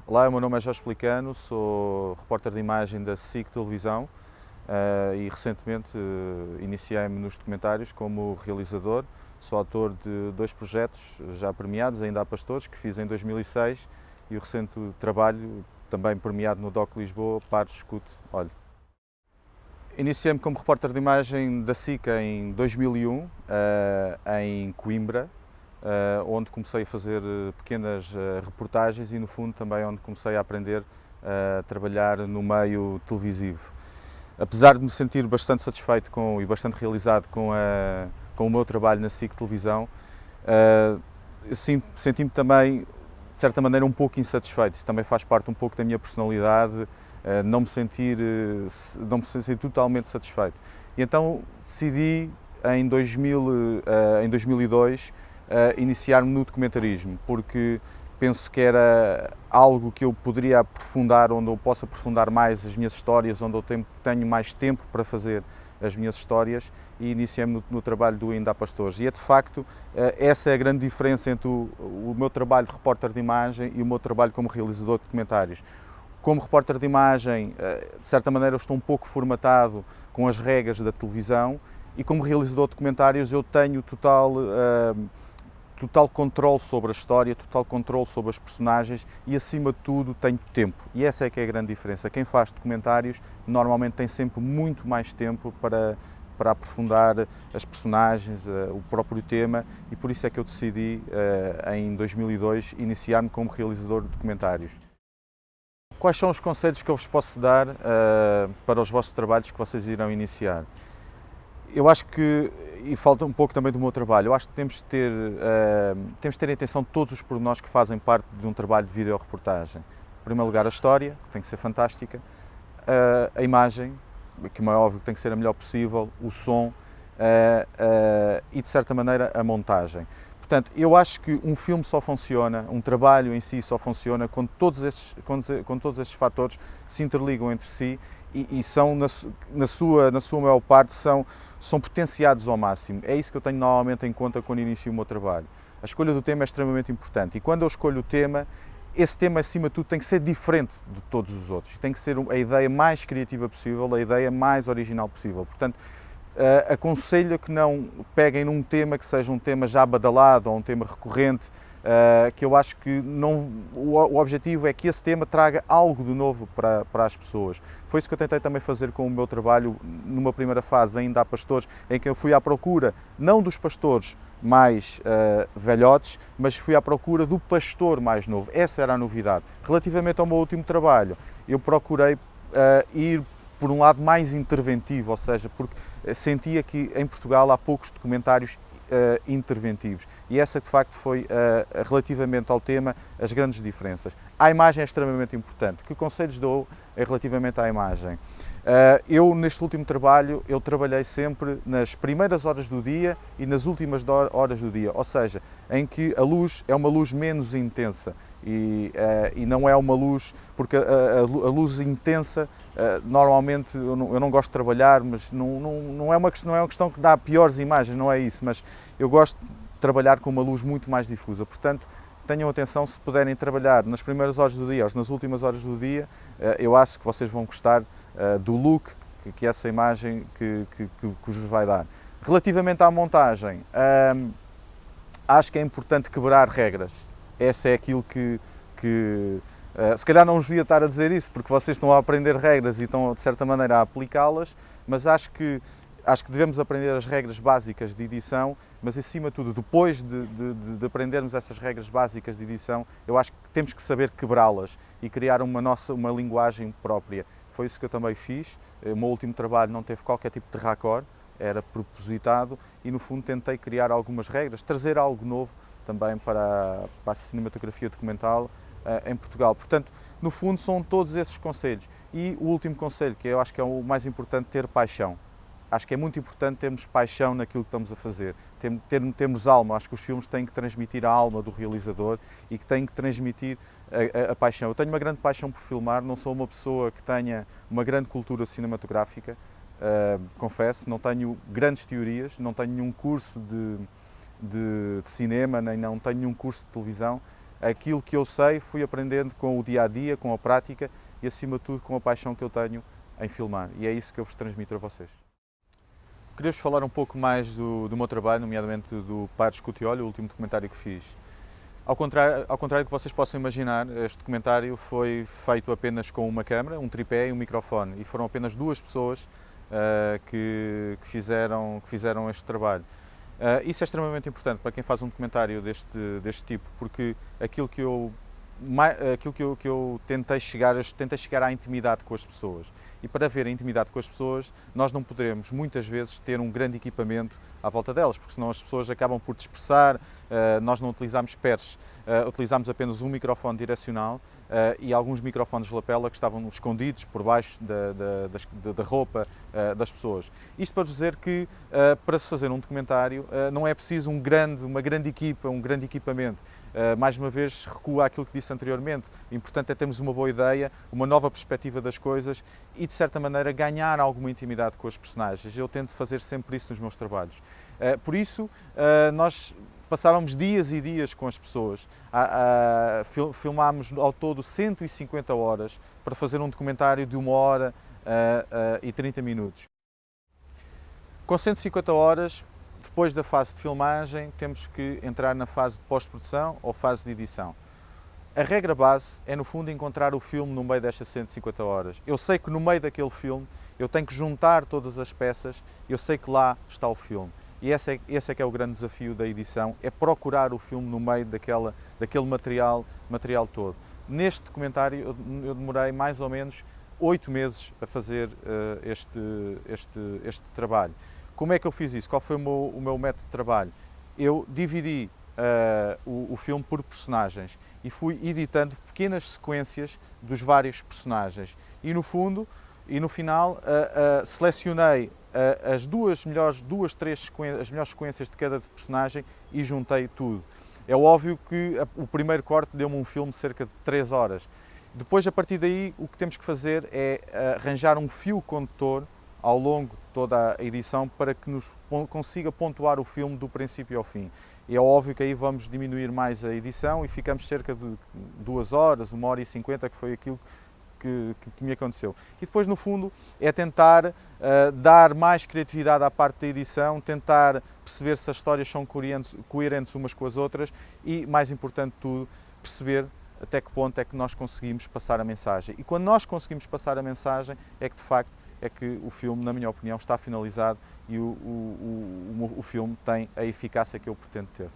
Olá, o meu nome é Jorge Pelicano, sou repórter de imagem da SIC Televisão e recentemente iniciei-me nos documentários como realizador. Sou autor de 2 projetos já premiados, Ainda há Pastores, que fiz em 2006, e o recente trabalho, também premiado no DOC Lisboa, Pares, Escute, Olhe. Iniciei-me como repórter de imagem da SIC em 2001, em Coimbra, onde comecei a fazer pequenas reportagens e, no fundo, também onde comecei a aprender a trabalhar no meio televisivo. Apesar de me sentir bastante satisfeito e bastante realizado com o meu trabalho na SIC Televisão, senti-me também, de certa maneira, um pouco insatisfeito. Isso também faz parte um pouco da minha personalidade, não me sentir totalmente satisfeito. E então decidi, em 2002, iniciar-me no documentarismo, porque penso que era algo que eu poderia aprofundar, onde eu posso aprofundar mais as minhas histórias, onde eu tenho mais tempo para fazer as minhas histórias, e iniciei-me no trabalho do Ainda há Pastores. E é de facto essa é a grande diferença entre o meu trabalho de repórter de imagem e o meu trabalho como realizador de documentários. Como repórter de imagem, de certa maneira, eu estou um pouco formatado com as regras da televisão, e como realizador de documentários eu tenho total controle sobre a história, total controle sobre as personagens e, acima de tudo, tenho tempo. E essa é que é a grande diferença. Quem faz documentários normalmente tem sempre muito mais tempo para aprofundar as personagens, o próprio tema, e por isso é que eu decidi, em 2002, iniciar-me como realizador de documentários. Quais são os conselhos que eu vos posso dar para os vossos trabalhos que vocês irão iniciar? Eu acho que, e falta um pouco também do meu trabalho, eu acho que temos de ter em atenção todos os pormenores que fazem parte de um trabalho de videoreportagem. Em primeiro lugar, a história, que tem que ser fantástica, a imagem, que é óbvio que tem que ser a melhor possível, o som e, de certa maneira, a montagem. Portanto, eu acho que um filme só funciona, um trabalho em si só funciona quando todos estes fatores se interligam entre si e são, na sua maior parte, são potenciados ao máximo. É isso que eu tenho normalmente em conta quando inicio o meu trabalho. A escolha do tema é extremamente importante, e quando eu escolho o tema, esse tema, acima de tudo, tem que ser diferente de todos os outros. Tem que ser a ideia mais criativa possível, a ideia mais original possível. Portanto, aconselho que não peguem num tema que seja um tema já badalado ou um tema recorrente, que eu acho que o objetivo é que esse tema traga algo de novo para as pessoas. Foi isso que eu tentei também fazer com o meu trabalho numa primeira fase, Ainda há Pastores, em que eu fui à procura não dos pastores mais velhotes, mas fui à procura do pastor mais novo. Essa era a novidade. Relativamente ao meu último trabalho, eu procurei ir por um lado mais interventivo, ou seja, porque sentia que em Portugal há poucos documentários interventivos, e essa de facto foi, relativamente ao tema, as grandes diferenças. A imagem é extremamente importante. Que conselhos dou relativamente à imagem? Eu, neste último trabalho, eu trabalhei sempre nas primeiras horas do dia e nas últimas horas do dia, ou seja, em que a luz é uma luz menos intensa e não é uma luz, porque a luz intensa, normalmente eu não gosto de trabalhar, mas não é uma questão que dá piores imagens, não é isso, mas eu gosto de trabalhar com uma luz muito mais difusa. Portanto, tenham atenção, se puderem trabalhar nas primeiras horas do dia ou nas últimas horas do dia, eu acho que vocês vão gostar do look que essa imagem que vos vai dar. Relativamente à montagem, acho que é importante quebrar regras. Essa é aquilo que se calhar não vos devia estar a dizer isso, porque vocês estão a aprender regras e estão, de certa maneira, a aplicá-las, mas acho que devemos aprender as regras básicas de edição, mas, acima de tudo, depois de aprendermos essas regras básicas de edição, eu acho que temos que saber quebrá-las e criar uma linguagem própria. Foi isso que eu também fiz. O meu último trabalho não teve qualquer tipo de raccord, era propositado, e, no fundo, tentei criar algumas regras, trazer algo novo também para a cinematografia documental em Portugal. Portanto, no fundo, são todos esses conselhos. E o último conselho, que eu acho que é o mais importante, ter paixão. Acho que é muito importante termos paixão naquilo que estamos a fazer, termos alma. Acho que os filmes têm que transmitir a alma do realizador e que têm que transmitir a paixão. Eu tenho uma grande paixão por filmar, não sou uma pessoa que tenha uma grande cultura cinematográfica, confesso, não tenho grandes teorias, não tenho nenhum curso de cinema, nem não tenho nenhum curso de televisão, Aquilo que eu sei fui aprendendo com o dia-a-dia, com a prática e, acima de tudo, com a paixão que eu tenho em filmar. E é isso que eu vos transmito a vocês. Queria-vos falar um pouco mais do meu trabalho, nomeadamente do Padre Escutiolho, o último documentário que fiz. Ao contrário do que vocês possam imaginar, este documentário foi feito apenas com uma câmera, um tripé e um microfone, e foram apenas 2 pessoas que fizeram este trabalho. Isso é extremamente importante para quem faz um documentário deste tipo, porque aquilo que eu tentei chegar à intimidade com as pessoas. E para haver a intimidade com as pessoas, nós não poderemos, muitas vezes, ter um grande equipamento à volta delas, porque senão as pessoas acabam por dispersar. Nós não utilizamos pairs, utilizamos apenas um microfone direcional e alguns microfones de lapela que estavam escondidos por baixo da roupa das pessoas. Isto para dizer que, para se fazer um documentário, não é preciso uma grande equipa, um grande equipamento. Mais uma vez, recuo àquilo que disse anteriormente. O importante é termos uma boa ideia, uma nova perspectiva das coisas e, de certa maneira, ganhar alguma intimidade com os personagens. Eu tento fazer sempre isso nos meus trabalhos. Por isso, nós passávamos dias e dias com as pessoas. Filmámos ao todo 150 horas para fazer um documentário de 1 hora e 30 minutos. Com 150 horas, depois da fase de filmagem, temos que entrar na fase de pós-produção ou fase de edição. A regra base é, no fundo, encontrar o filme no meio destas 150 horas. Eu sei que no meio daquele filme eu tenho que juntar todas as peças, eu sei que lá está o filme. E esse é que é o grande desafio da edição, é procurar o filme no meio daquele material todo. Neste documentário eu demorei mais ou menos 8 meses a fazer este trabalho. Como é que eu fiz isso? Qual foi o meu método de trabalho? Eu dividi o filme por personagens e fui editando pequenas sequências dos vários personagens. E no final, selecionei as melhores sequências de cada personagem e juntei tudo. É óbvio que o primeiro corte deu-me um filme de cerca de 3 horas. Depois, a partir daí, o que temos que fazer é arranjar um fio condutor ao longo de toda a edição para que nos consiga pontuar o filme do princípio ao fim. E é óbvio que aí vamos diminuir mais a edição e ficamos cerca de 2 horas, 1 hora e 50, que foi aquilo que me aconteceu. E depois, no fundo, é tentar dar mais criatividade à parte da edição, tentar perceber se as histórias são coerentes umas com as outras e, mais importante de tudo, perceber até que ponto é que nós conseguimos passar a mensagem. E quando nós conseguimos passar a mensagem, é que, de facto, é que o filme, na minha opinião, está finalizado e o filme tem a eficácia que eu pretendo ter.